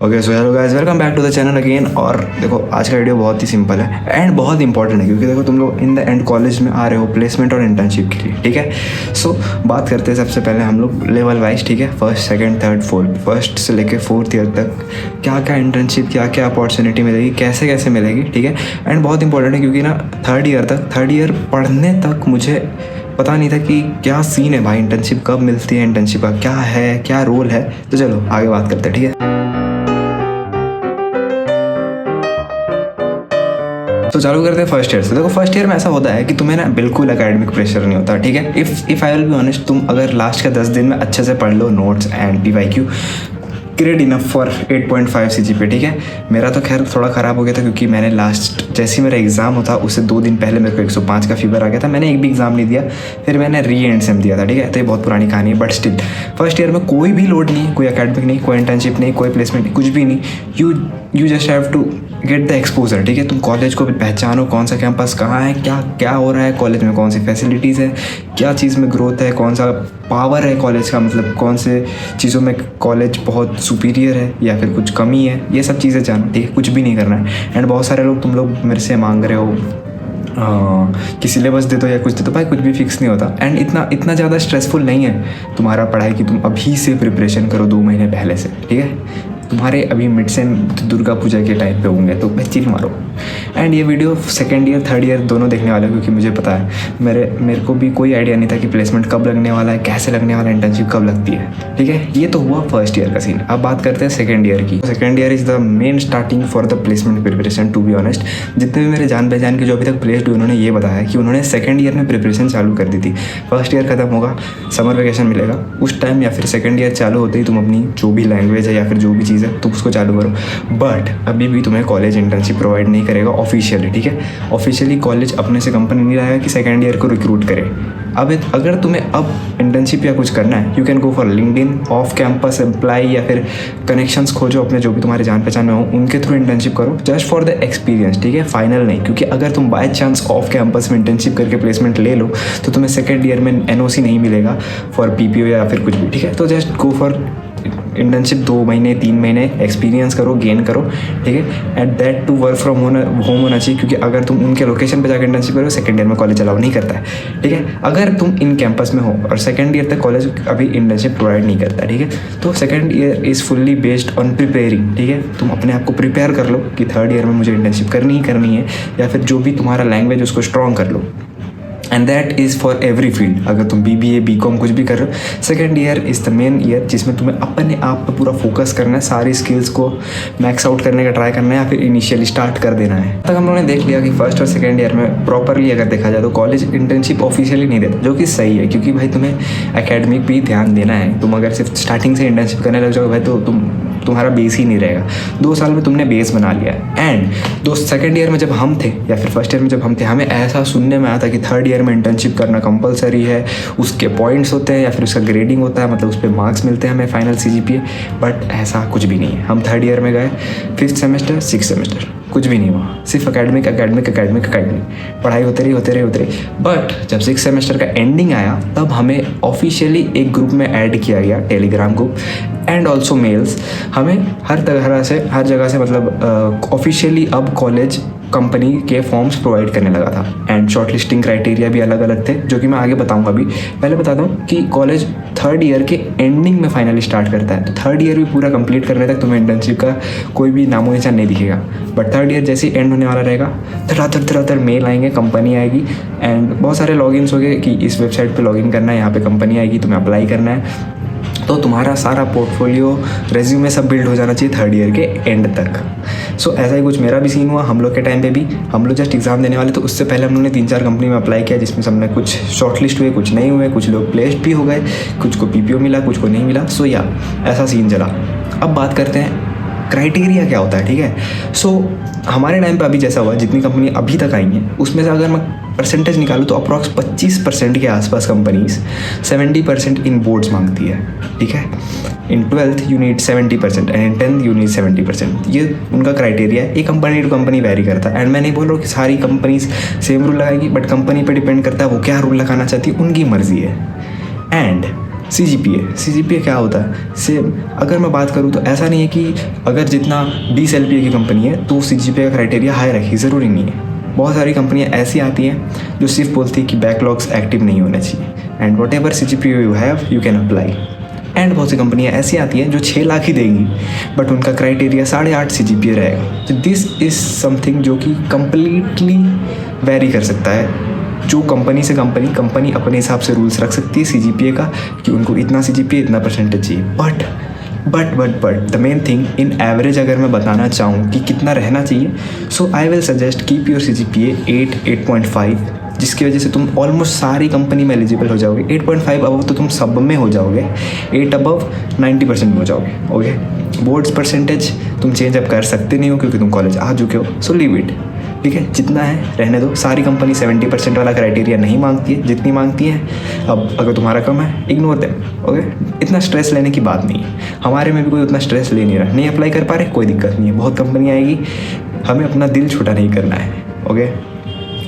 Okay so hello guys, welcome back to the channel again. और देखो आज का वीडियो बहुत ही सिंपल है एंड बहुत इंपॉर्टेंट है, क्योंकि देखो तुम लोग इन द एंड कॉलेज में आ रहे हो प्लेसमेंट और इंटर्नशिप के लिए, ठीक है। सो बात करते हैं सबसे पहले हम लोग लेवल वाइज, ठीक है। First, second, third, fourth, first से लेके फोर्थ ईयर तक क्या क्या इंटर्नशिप, क्या क्या अपॉर्चुनिटी मिलेगी, कैसे कैसे मिलेगी, ठीक है। एंड बहुत इंपॉर्टेंट है क्योंकि ना थर्ड ईयर पढ़ने तक मुझे पता नहीं था कि क्या सीन है भाई, इंटर्नशिप कब मिलती है, इंटर्नशिप का क्या है, क्या रोल है। तो चलो आगे बात करते हैं, ठीक है। तो चालू करते हैं फर्स्ट ईयर से। देखो फर्स्ट ईयर में ऐसा होता है कि तुम्हें ना बिल्कुल एकेडमिक प्रेशर नहीं होता, ठीक है। If I will be honest, तुम अगर लास्ट का 10 दिन में अच्छे से पढ़ लो notes and PYQ, great enough for 8.5 CGPA, ठीक है। मेरा तो खैर थोड़ा ख़राब हो गया था क्योंकि मैंने लास्ट जैसे ही मेरा एग्ज़ाम होता उससे 2 दिन पहले मेरे को 105 का फीवर आ गया था। मैंने एक भी एग्ज़ाम नहीं दिया, फिर मैंने एंड सेम दिया था, ठीक है। तो ये बहुत पुरानी कहानी है, बट स्टिल फर्स्ट ईयर में कोई भी लोड नहीं, कोई एकेडमिक नहीं, कोई इंटर्नशिप नहीं, कोई प्लेसमेंट नहीं, कुछ भी नहीं। You just have to get the exposure, ठीक है। तुम कॉलेज को पहचानो, कौन सा कैंपस कहाँ है, क्या क्या हो रहा है कॉलेज में, कौन सी फैसिलिटीज़ है, क्या चीज़ में ग्रोथ है, कौन सा पावर है कॉलेज का, मतलब कौन से चीज़ों में कॉलेज बहुत सुपीरियर है या फिर कुछ कमी है, ये सब चीज़ें जानो, ठीक है। कुछ भी नहीं करना है। एंड बहुत सारे लोग, तुम लोग मेरे से मांग रहे हो कि सिलेबस दे दो या कुछ दे दो, भाई कुछ भी फिक्स नहीं होता। एंड इतना ज़्यादा स्ट्रेसफुल नहीं है तुम्हारा पढ़ाई कि तुम अभी से प्रिपरेशन करो 2 महीने पहले से, ठीक है। तुम्हारे अभी मिड सेम दुर्गा पूजा के टाइम पे होंगे, तो चिल मारो। एंड ये video second year third year दोनों देखने वाले, क्योंकि मुझे पता है मेरे को भी कोई आइडिया नहीं था कि प्लेसमेंट कब लगने वाला है, कैसे लगने वाला है, इंटर्नशिप कब लगती है, ठीक है। ये तो हुआ फर्स्ट ईयर का सीन। अब बात करते हैं सेकेंड ईयर की। Second year is the main starting for the placement preparation. To be honest, जितने भी मेरे जान पहचान के जो अभी तक प्लेस्ड हुए, उन्होंने ये बताया कि उन्होंने सेकेंड ईयर में प्रिपरेशन चालू कर दी थी। फर्स्ट ईयर खत्म होगा, समर वेकेशन मिलेगा, उस टाइम या फिर सेकेंड ईयर चालू होते ही तुम अपनी जो भी लैंग्वेज है या फिर जो भी चीज़ है तुम उसको चालू करो। बट अभी भी तुम्हें कॉलेज इंटर्नशिप प्रोवाइड नहीं करेगा ऑफिशियली, ठीक है। ऑफिशियली कॉलेज अपने से कंपनी नहीं लाएगा कि सेकेंड ईयर को रिक्रूट करे। अब अगर तुम्हें अब इंटर्नशिप या कुछ करना है, you can go for LinkedIn, off campus employ, या फिर कनेक्शंस खोजो अपने जो भी तुम्हारे जान पहचान में हो, उनके थ्रू इंटर्नशिप करो, जस्ट फॉर द एक्सपीरियंस, ठीक है। फाइनल नहीं, क्योंकि अगर तुम बाय चांस ऑफ कैंपस में इंटर्नशिप करके प्लेसमेंट ले लो तो तुम्हें सेकेंड ईयर में NOC नहीं मिलेगा फॉर PPO या फिर कुछ भी, ठीक है। तो जस्ट गो फॉर इंटर्नशिप, 2 महीने 3 महीने एक्सपीरियंस करो, गेन करो, ठीक है। At that to work from home होना चाहिए, क्योंकि अगर तुम उनके लोकेशन पे जाकर इंटर्नशिप करो, सेकंड ईयर में कॉलेज अलाउ नहीं करता है, ठीक है। अगर तुम इन कैंपस में हो और सेकंड ईयर तक कॉलेज अभी इंटर्नशिप प्रोवाइड नहीं करता, ठीक है, तो second year is fully based on preparing, ठीक है। तुम अपने आप को प्रिपेयर कर लो कि थर्ड ईयर में मुझे इंटर्नशिप करनी है, या फिर जो भी तुम्हारा लैंग्वेज उसको स्ट्रॉन्ग कर लो। And that is for every field. अगर तुम BBA BCom कुछ भी कर रहे हो, second year is the main year जिसमें तुम्हें अपने आप पर पूरा फोकस करना है, सारी स्किल्स को मैक्स आउट करने का ट्राई करना है, या फिर इनिशियली स्टार्ट कर देना है। तक हम लोगों ने देख लिया कि फर्स्ट और सेकेंड ईयर में प्रॉपरली अगर देखा जाए तो कॉलेज इंटर्नशिप ऑफिशियली नहीं देता, जो कि सही है, क्योंकि भाई तुम्हें एकेडमिक भी ध्यान देना है। तुम अगर सिर्फ स्टार्टिंग से इंटर्नशिप करने लग जाओ भाई, तो तुम्हारा बेस ही नहीं रहेगा। 2 साल में तुमने बेस बना लिया है। एंड सेकेंड ईयर में जब हम थे या फिर फर्स्ट ईयर में जब हम थे, हमें ऐसा सुनने में आया था कि थर्ड ईयर में इंटर्नशिप करना कंपलसरी है, उसके पॉइंट्स होते हैं या फिर उसका ग्रेडिंग होता है, मतलब उस पर मार्क्स मिलते हैं हमें फाइनल CGPA। बट ऐसा कुछ भी नहीं है। हम थर्ड ईयर में गए, 5th सेमेस्टर 6th सेमेस्टर कुछ भी नहीं हुआ, सिर्फ एकेडमिक पढ़ाई होते रही। बट जब 6th सेमेस्टर का एंडिंग आया तब हमें ऑफिशियली एक ग्रुप में ऐड किया गया, Telegram group, and also mails. हमें हर जगह से मतलब ऑफिशियली अब कॉलेज कंपनी के फॉर्म्स प्रोवाइड करने लगा था। एंड शॉर्ट लिस्टिंग क्राइटेरिया भी अलग अलग थे, जो कि मैं आगे बताऊंगा। अभी पहले बताता हूँ कि कॉलेज थर्ड ईयर के एंडिंग में फाइनली स्टार्ट करता है, तो थर्ड ईयर भी पूरा कंप्लीट करने तक तुम्हें इंटर्नशिप का कोई भी नामो निशान नहीं दिखेगा। बट थर्ड ईयर जैसे ही एंड होने वाला रहेगा, धड़ाधड़ मेल आएंगे, कंपनी आएगी, एंड बहुत सारे लॉगिन्स हो गए कि इस वेबसाइट पर लॉगिन करना है, यहाँ पर कंपनी आएगी, तुम्हें अप्लाई करना है। तो तुम्हारा सारा पोर्टफोलियो, रेज्यूमे सब बिल्ड हो जाना चाहिए थर्ड ईयर के एंड तक। सो ऐसा ही कुछ मेरा भी सीन हुआ। हम लोग के टाइम पे भी हम लोग जस्ट एग्ज़ाम देने वाले, तो उससे पहले हम लोगों ने 3-4 कंपनी में अप्लाई किया, जिसमें सबने कुछ शॉर्टलिस्ट हुए, कुछ नहीं हुए, कुछ लोग प्लेस्ड भी हो गए, कुछ को PPO मिला, कुछ को नहीं मिला। सो या ऐसा सीन चला। अब बात करते हैं क्राइटेरिया क्या होता है, ठीक है। सो हमारे टाइम पे अभी जैसा हुआ, जितनी कंपनी अभी तक आई हैं उसमें से अगर मैं परसेंटेज निकालूँ तो अप्रॉक्स 25% के आसपास कंपनीज 70% इन बोर्ड्स मांगती है, ठीक है। इन 12th you need 70% and in 10th you need 70%। ये उनका क्राइटेरिया है। ये कंपनी टू कंपनी वेरी करता है। एंड मैं नहीं बोल रहा हूँ कि सारी कंपनीज सेम रूल लगाएगी, बट कंपनी पे डिपेंड करता है वो क्या रूल लगाना चाहती है, उनकी मर्जी है। एंड CGPA क्या होता है? सेम अगर मैं बात करूँ तो ऐसा नहीं है कि अगर जितना 20 LPA की कंपनी है तो CGPA का क्राइटेरिया हाई रखी, ज़रूरी नहीं है। बहुत सारी कंपनियां ऐसी आती हैं जो सिर्फ बोलती है कि बैकलॉग्स एक्टिव नहीं होने चाहिए and what ever CGPA you have you can apply. And बहुत सी कंपनियां ऐसी आती हैं जो 6 लाख ही देंगी बट उनका क्राइटेरिया 8.5 CGPA रहेगा। तो दिस इज़ समथिंग जो कि कम्प्लीटली वेरी कर सकता है। जो कंपनी से कंपनी अपने हिसाब से रूल्स रख सकती है CGPA का कि उनको इतना CGPA इतना परसेंटेज चाहिए। But the main thing in average अगर मैं बताना चाहूँ कि कितना रहना चाहिए, so I will suggest keep your CGPA 8.5, जिसकी वजह से तुम ऑलमोस्ट सारी कंपनी में एलिजिबल हो जाओगे। 8.5 अबव तो तुम सब में हो जाओगे, 8 अबव 90% में हो जाओगे। ओके, बोर्ड्स परसेंटेज तुम चेंज अप कर सकते नहीं हो क्योंकि तुम कॉलेज आ चुके हो, सो लीव इट। ठीक है, जितना है रहने दो। सारी कंपनी 70% वाला क्राइटेरिया नहीं मांगती है, जितनी मांगती है। अब अगर तुम्हारा कम है, इग्नोर देम। ओके, इतना स्ट्रेस लेने की बात नहीं है। हमारे में भी कोई उतना स्ट्रेस ले नहीं रहा, नहीं अप्लाई कर पा रहे, कोई दिक्कत नहीं है। बहुत कंपनी आएगी, हमें अपना दिल छोटा नहीं करना है। ओके,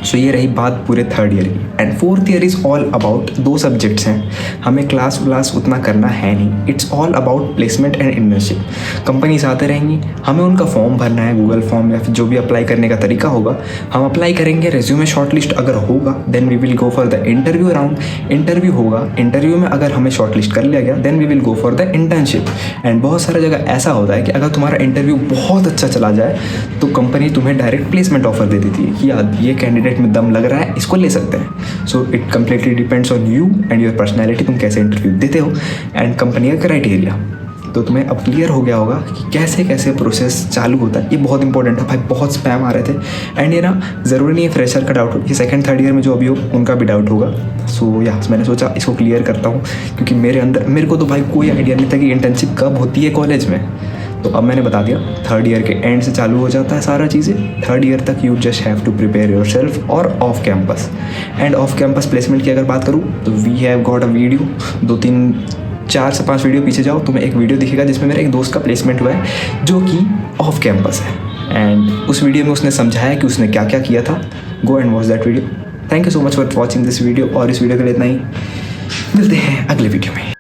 सो ये रही बात पूरे 3rd ईयर की। And 4th year is all about 2 subjects हैं, हमें क्लास उतना करना है नहीं। It's all about placement and internship. Companies आते रहेंगी, हमें उनका फॉर्म भरना है, गूगल फॉर्म या फिर जो भी अप्लाई करने का तरीका होगा हम अप्लाई करेंगे। रेज्यूमे शॉर्टलिस्ट अगर होगा then we will go for the interview round. Interview होगा, इंटरव्यू में अगर हमें शॉर्टलिस्ट कर लिया गया then we will go for the internship. And बहुत सारा जगह ऐसा होता है कि अगर तुम्हारा इंटरव्यू बहुत अच्छा चला जाए तो कंपनी तुम्हें डायरेक्ट प्लेसमेंट ऑफर दे देती है कि यार ये कैंडिडेट में दम लग रहा है, इसको ले सकते हैं। So it completely depends on you and your personality, तुम कैसे इंटरव्यू देते हो एंड कंपनी का क्राइटेरिया। तो तुम्हें अब क्लियर हो गया होगा कि कैसे कैसे प्रोसेस चालू होता है। ये बहुत इंपॉर्टेंट है भाई, बहुत स्पैम आ रहे थे। एंड ये ना ज़रूरी नहीं है फ्रेशर का डाउट हो, ये 2nd 3rd ईयर में जो अभी हो उनका भी डाउट होगा। सो या मैंने सोचा इसको क्लियर करता हूँ क्योंकि मेरे को तो भाई कोई आइडिया नहीं था कि इंटर्नशिप कब होती है कॉलेज में। तो अब मैंने बता दिया, 3rd ईयर के एंड से चालू हो जाता है सारा चीज़ें। 3rd ईयर तक you just have to prepare yourself और off campus. And off campus placement की अगर बात करूँ तो we have got a video, 4 से 5 वीडियो पीछे जाओ, तुम्हें एक वीडियो दिखेगा जिसमें मेरे एक दोस्त का प्लेसमेंट हुआ है जो कि ऑफ कैंपस है। एंड उस वीडियो में उसने समझाया कि उसने क्या क्या किया था। Go and watch that video. Thank you so much for watching this video. और इस वीडियो के लिए इतना ही, मिलते हैं अगले वीडियो में।